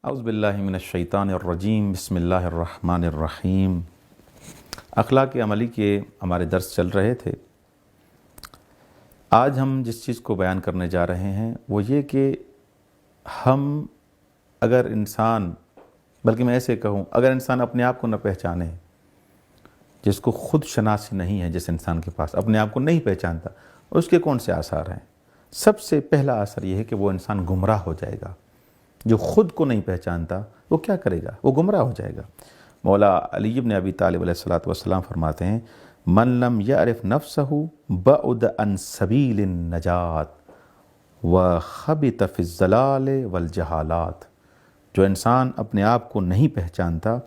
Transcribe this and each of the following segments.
اعوذ باللہ من الشیطان الرجیم، بسم اللہ الرحمن الرحیم۔ اخلاق عملی کے ہمارے درس چل رہے تھے۔ آج ہم جس چیز کو بیان کرنے جا رہے ہیں وہ یہ کہ ہم اگر انسان، بلکہ میں ایسے کہوں، اگر انسان اپنے آپ کو نہ پہچانے، جس کو خود شناسی نہیں ہے، جس انسان کے پاس اپنے آپ کو نہیں پہچانتا، اس کے کون سے آثار ہیں؟ سب سے پہلا اثر یہ ہے کہ وہ انسان گمراہ ہو جائے گا۔ جو خود کو نہیں پہچانتا وہ کیا کرے گا؟ وہ گمراہ ہو جائے گا۔ مولا علی بن ابی طالب علیہ السلام فرماتے ہیں، من لم یعرف نفسہ بعد عن سبیل النجات وخبط فی الضلال والجہالات۔ جو انسان اپنے آپ کو نہیں پہچانتا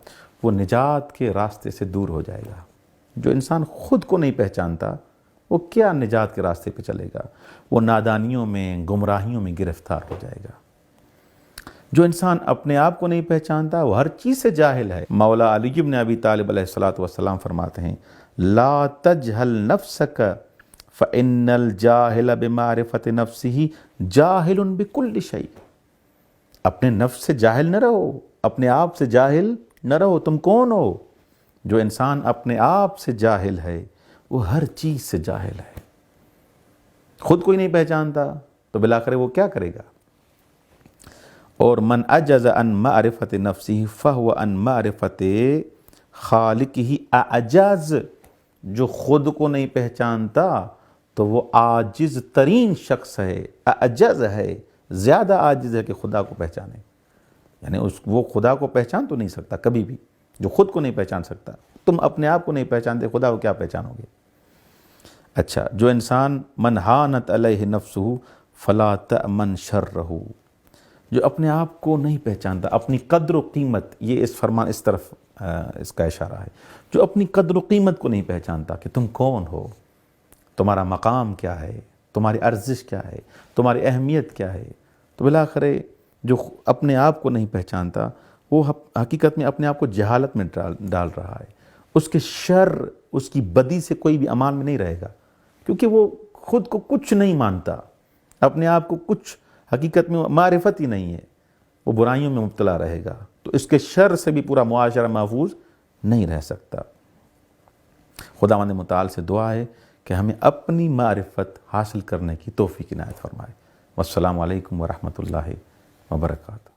وہ نجات کے راستے سے دور ہو جائے گا۔ جو انسان خود کو نہیں پہچانتا وہ کیا نجات کے راستے پہ چلے گا؟ وہ نادانیوں میں، گمراہیوں میں گرفتار ہو جائے گا۔ جو انسان اپنے آپ کو نہیں پہچانتا وہ ہر چیز سے جاہل ہے۔ مولا علی بن ابی طالب علیہ السلام فرماتے ہیں، لا تجہل نفسک فإن الجاہل بمعرفت نفسہ جاہل بکل شیء۔ اپنے نفس سے جاہل نہ رہو، اپنے آپ سے جاہل نہ رہو۔ تم کون ہو؟ جو انسان اپنے آپ سے جاہل ہے وہ ہر چیز سے جاہل ہے۔ خود کوئی نہیں پہچانتا تو بالآخر وہ کیا کرے گا؟ اور من عجز عن معرفت نفسہ فہو عن معرفت خالقہ اعجز۔ جو خود کو نہیں پہچانتا تو وہ عاجز ترین شخص ہے، اعجز ہے، زیادہ عاجز ہے کہ خدا کو پہچانے۔ یعنی وہ خدا کو پہچان تو نہیں سکتا کبھی بھی، جو خود کو نہیں پہچان سکتا۔ تم اپنے آپ کو نہیں پہچانتے، خدا کو کیا پہچانو گے؟ اچھا، جو انسان من ہانت علیہ نفسہ فلا تأمن شرہ۔ جو اپنے آپ کو نہیں پہچانتا، اپنی قدر و قیمت، یہ اس طرف اس کا اشارہ ہے۔ جو اپنی قدر و قیمت کو نہیں پہچانتا کہ تم کون ہو، تمہارا مقام کیا ہے، تمہاری ارزش کیا ہے، تمہاری اہمیت کیا ہے، تو بالآخر جو اپنے آپ کو نہیں پہچانتا وہ حقیقت میں اپنے آپ کو جہالت میں ڈال رہا ہے۔ اس کے شر، اس کی بدی سے کوئی بھی امان میں نہیں رہے گا، کیونکہ وہ خود کو کچھ نہیں مانتا، اپنے آپ کو کچھ حقیقت میں معرفت ہی نہیں ہے، وہ برائیوں میں مبتلا رہے گا، تو اس کے شر سے بھی پورا معاشرہ محفوظ نہیں رہ سکتا۔ خداوند متعال سے دعا ہے کہ ہمیں اپنی معرفت حاصل کرنے کی توفیق عنایت فرمائے۔ والسلام علیکم ورحمۃ اللہ وبرکاتہ۔